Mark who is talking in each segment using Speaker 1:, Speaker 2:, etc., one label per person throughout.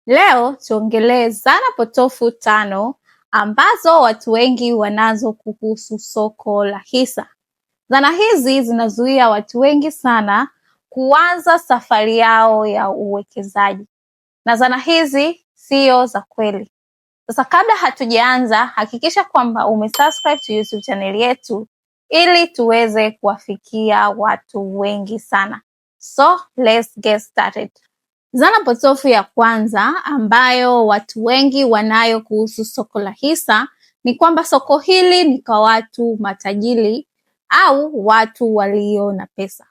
Speaker 1: Leo tuongelee zana potofu 5 ambazo watu wengi wanazo kuhusu soko la hisa. Zana hizi zinazuia watu wengi sana kuanza safari yao ya uwekezaji, na zana hizi sio za kweli. Sasa kabla hatujaanza, hakikisha kwamba umesubscribe to YouTube channel yetu ili tuweze kuwafikia watu wengi sana. So let's get started. Zana potofu ya kwanza ambayo watu wengi wanayo kuhusu soko la hisa ni kwamba soko hili ni kwa watu matajiri au watu walio na pesa.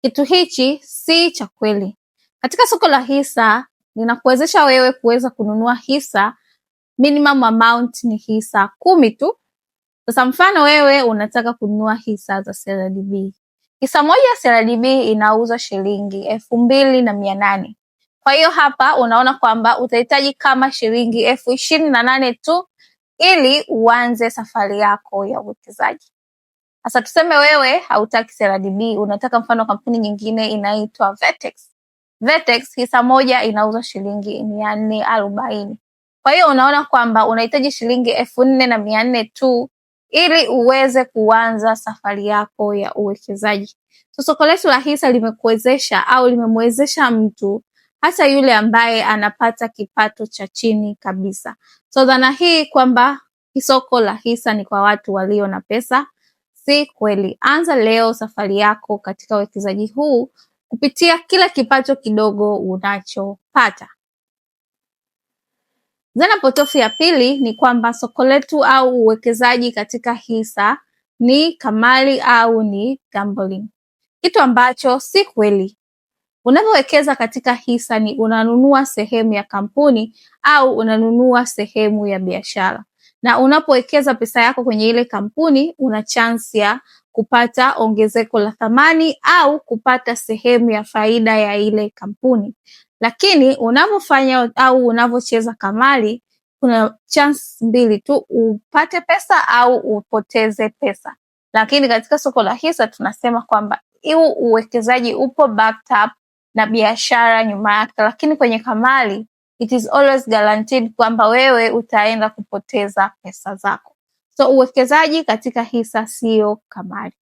Speaker 1: Kitu hichi si cha kweli. Katika soko la hisa linakuwezesha wewe kuweza kununua hisa, minimum amount ni hisa 10 tu. Sasa mfano wewe unataka kununua hisa za CRDB. Hisa moja ya CRDB inauzwa shilingi 2,800. Kwa hiyo hapa unaona kwamba utahitaji kama shilingi 28,000 tu ili uanze safari yako ya uwekezaji. Sasa tuseme wewe hautaki CRDB, unataka mfano kampuni nyingine inaitwa Vertex. Vertex hisa moja inauzwa shilingi 440. Kwa hiyo unaona kwamba unahitaji shilingi 4,400 tu ili uweze kuanza safari yako ya uwekezaji. So soko letu la hisa limekuwezesha au limemwezesha mtu hata yule ambaye anapata kipato cha chini kabisa. So dhana hii kwamba soko la hisa ni kwa watu walio na pesa si kweli. Anza leo safari yako katika uwekezaji huu kupitia kila kipato kidogo unachopata. Dhana potofu ya pili ni kwamba soko letu au uwekezaji katika hisa ni kamari au ni gambling, kitu ambacho si kweli. Unapowekeza katika hisa ni unanunua sehemu ya kampuni au unanunua sehemu ya biashara, na unapowekeza pesa yako kwenye ile kampuni una chance ya kupata ongezeko la thamani au kupata sehemu ya faida ya ile kampuni. Lakini unapofanya au unavocheza kamari kuna chance mbili tu, upate pesa au upoteze pesa. Lakini katika soko la hisa tunasema kwamba uwekezaji upo backed up na biashara nyuma yake, lakini kwenye kamari it is always guaranteed kwamba wewe utaenda kupoteza pesa zako. So uwekezaji katika hisa sio kamari.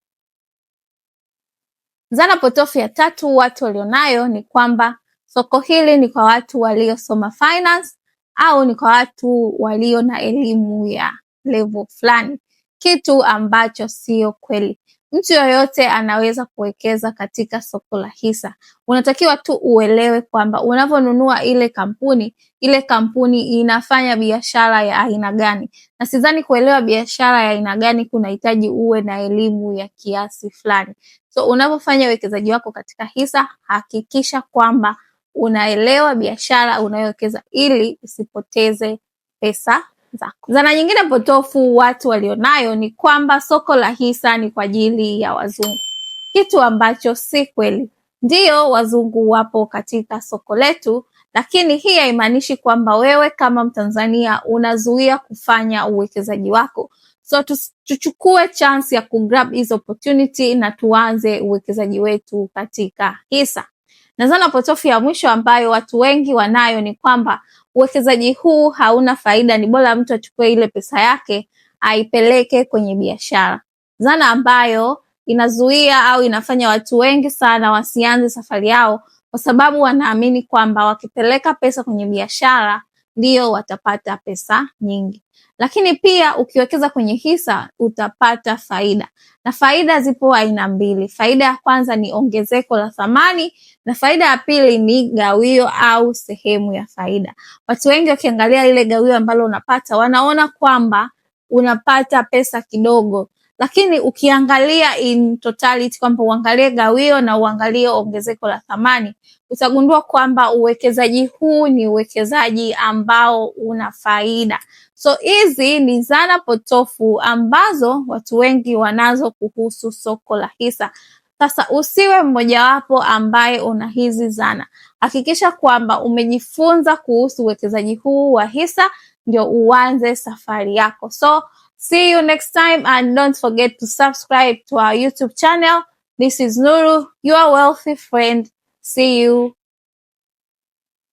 Speaker 1: Zana potofu ya tatu watu walionayo ni kwamba soko hili ni kwa watu waliosoma finance au ni kwa watu walio na elimu ya level fulani, kitu ambacho sio kweli. Mtu yoyote anaweza kuwekeza katika soko la hisa. Unatakiwa tu uelewe kwamba unavyonunua ile kampuni inafanya biashara ya aina gani. Na sidhani kuelewa biashara ya aina gani kunahitaji uwe na elimu ya kiasi fulani. So unapofanya uwekezaji wako katika hisa, hakikisha kwamba unaelewa biashara unayowekeza ili usipoteze pesa zako. Zana nyingine potofu watu walionayo ni kwamba soko la hisa ni kwa ajili ya wazungu, kitu ambacho si kweli. Ndiyo, wazungu wapo katika soko letu, lakini hii haimaanishi kwamba wewe kama Mtanzania unazuia kufanya uwekezaji wako. So tuchukue chance ya kugrab hizo opportunity na tuanze uwekezaji wetu katika hisa. Na zana potofu ya mwisho ambayo watu wengi wanayo ni kwamba uwekezaji huu hauna faida, ni bora mtu achukue ile pesa yake aipeleke kwenye biashara. Zana ambayo inazuia au inafanya watu wengi sana wasianze safari yao, kwa sababu wanaamini kwamba wakipeleka pesa kwenye biashara ndio watapata pesa nyingi. Lakini pia ukiwekeza kwenye hisa utapata faida, na faida zipo aina mbili. Faida ya kwanza ni ongezeko la thamani, na faida ya pili ni gawio au sehemu ya faida. Watu wengi wakiangalia ile gawio ambalo unapata wanaona kwamba unapata pesa kidogo, lakini ukiangalia in totality kwamba uangalie gawio na uangalie ongezeko la thamani, utagundua kwamba uwekezaji huu ni uwekezaji ambao una faida. So hizi ni zana potofu ambazo watu wengi wanazo kuhusu soko la hisa. Sasa usiwe mmojawapo ambaye una hizi zana. Hakikisha kwamba umejifunza kuhusu uwekezaji huu wa hisa ndio uanze safari yako. So see you next time, and don't forget to subscribe to our YouTube channel. This is Nuru, your wealthy friend. See you